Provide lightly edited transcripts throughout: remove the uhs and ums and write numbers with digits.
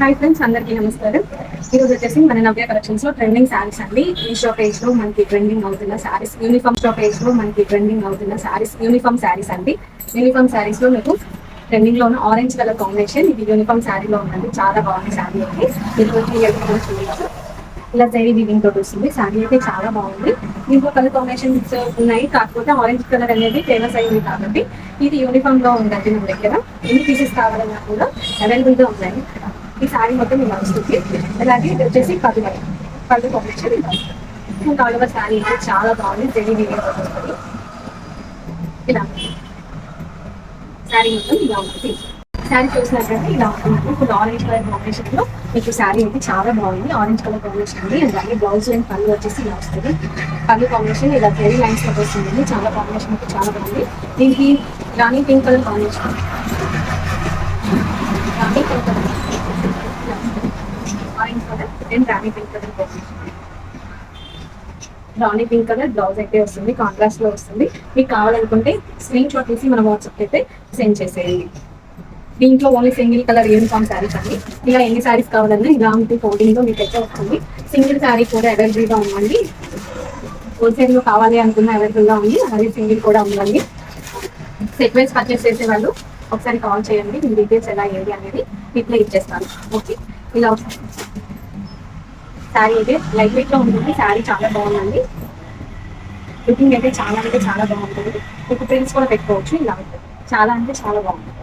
Hi friends, అందరికీ నమస్కారం. ఈరోజు వచ్చేసి మన నవ్య కలెక్షన్స్ లో ట్రెండింగ్ శారీస్ అండి. ఈ షో పేజ్ లో మనకి ట్రెండింగ్ అవుతున్న శారీస్, యూనిఫామ్ షో పేజ్ లో మనకి ట్రెండింగ్ అవుతున్న శారీస్, యూనిఫామ్ శారీస్ అండి. యూనిఫామ్ శారీస్ లో మీకు ట్రెండింగ్ లో ఉన్న ఆరెంజ్ కలర్ కాంబినేషన్, ఇది యూనిఫామ్ శారీలో ఉందండి. చాలా బాగుంది శారీ అయితే. చూడవచ్చు, ఇలా జరీ వీవింగ్ తోటి వస్తుంది. శారీ అయితే చాలా బాగుంది. దీంట్లో కలర్ కాంబినేషన్స్ ఉన్నాయి, కాకపోతే ఆరెంజ్ కలర్ అనేది ఫేమస్ అయింది కాబట్టి ఇది యూనిఫామ్ లో ఉందండి. మన దగ్గర ఎన్ని పీసెస్ కావాలన్నా కూడా అవైలబుల్ గా ఉన్నాయి. ఈ శారీ మొత్తం ఇలా వస్తుంది. అలాగే ఇది వచ్చేసి పళ్ళు కాంబినేషన్ ఇలా వస్తుంది. ఆల్ ఓవర్ శారీ అయితే చాలా బాగుంది. జరీ వీవింగ్ తోటి వస్తుంది. ఇలా శారీ మొత్తం ఇలా ఉంటుంది. శారీ చూసినట్లయితే ఇలా ఉంటుంది. ఇప్పుడు ఆరెంజ్ కలర్ కాంబినేషన్ లో మీకు శారీ అయితే చాలా బాగుంది. ఆరెంజ్ కలర్ కాంబినేషన్ అండి. అలాగే బ్లౌజ్ అండ్ పళ్ళు వచ్చేసి ఇలా వస్తుంది. పళ్ళు కాంబినేషన్ ఇలా వెరీ లైన్స్ లో వస్తుంది. చాలా కాంబినేషన్ అయితే చాలా బాగుంది. దీనికి rani pink colour combination, rani pink colour, orange colour and rani pink colour combination. Rani pink colour blouse అయితే వస్తుంది, కాంట్రాస్ట్ లో వస్తుంది. మీకు కావాలనుకుంటే స్క్రీన్ షాట్ తీసి మన వాట్సాప్ అయితే సెండ్ చేసేయండి. దీంట్లో only single colour uniform sarees అండి. ఇలా ఎన్ని శారీస్ కావాలన్నా ఇలా ఉంటే ఫోల్డింగ్ లో మీకు అయితే వస్తుంది. సింగిల్ శారీ కూడా అవైలబుల్ గా ఉందండి. హోల్సేల్ లో కావాలి అనుకున్న అవైలబుల్ గా ఉంది. అలాగే సింగిల్ కూడా ఉందండి. సెక్వెన్స్ పర్చేస్ చేసే వాళ్ళు ఒకసారి కాల్ చేయండి. మీ డీటెయిల్స్ ఎలా ఏంటి అనేది ఇట్లా ఇచ్చేస్తాను. ఓకే, ఇలా వస్తుంది. శారీ అయితే లైట్ వెయిట్ లో ఉంటుంది. శారీ చాలా బాగుందండి. లుకింగ్ అయితే చాలా బాగుంటుంది. మీకు ప్రింట్స్ కూడా పెట్టుకోవచ్చు. ఇలా ఉంటుంది. చాలా అంటే చాలా బాగుంటుంది.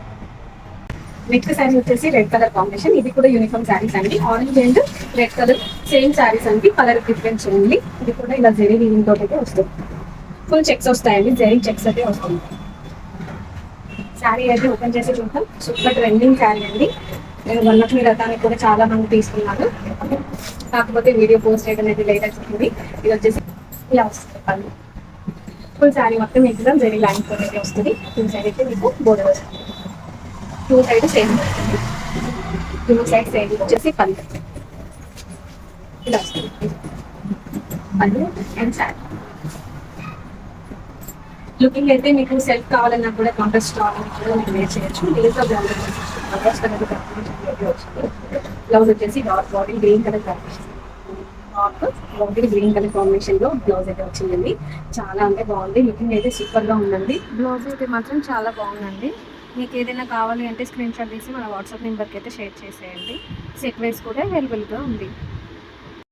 నెక్స్ట్ శారీ వచ్చేసి రెడ్ కలర్ కాంబినేషన్. ఇది కూడా యూనిఫామ్ శారీస్ అండి. Orange and red colour same sarees అండి. కలర్ డిఫరెన్స్ ఉంది. ఇది కూడా ఇలా జరీ వీవింగ్ తోటి అయితే వస్తుంది. ఫుల్ చెక్స్ వస్తాయండి. జరీ చెక్స్ అయితే వస్తుంది. శారీ అయితే ఓపెన్ చేసి చూద్దాం. సూపర్ ట్రెండింగ్ శారీ అండి. వరలక్ష్మి రథానికి కూడా చాలా మంది తీసుకున్నారు, కాకపోతే వీడియో పోస్ట్ చేయడం అయితే లేట్ అవుతుంది. ఇది వచ్చేసి ఇలా వస్తుంది. పళ్ళు ఫుల్ శారీ మొత్తం మీకు జరీ లైన్ తోటి అయితే వస్తుంది. ఫుల్ సైడ్ అయితే మీకు బోర్డర్ వస్తుంది. టూ సైడ్ సేమ్ వస్తుంది. టూ సైడ్ సేమ్ వచ్చేసి పళ్ళు ఇలా వస్తుంది. పళ్ళు అండ్ శారీ లుకింగ్ అయితే మీకు సెల్ఫ్ కావాలన్నా కూడా కాంట్రాస్ట్ కావాలన్నా కూడా మీరు వేర్ చేయొచ్చు. లేజర్ కాంట్రాస్ట్ అనేది వచ్చింది. బ్లౌజ్ వచ్చేసి dark body green colour combination, green colour combination లో బ్లౌజ్ అయితే వచ్చిందండి. చాలా అంటే బాగుంది. లుకింగ్ అయితే సూపర్ గా ఉందండి. బ్లౌజ్ అయితే మాత్రం చాలా బాగుందండి. మీకు ఏదైనా కావాలి అంటే స్క్రీన్ షాట్ తీసి మన వాట్సాప్ నెంబర్కి అయితే షేర్ చేసేయండి. సెట్ వైస్ కూడా అవైలబుల్గా ఉంది.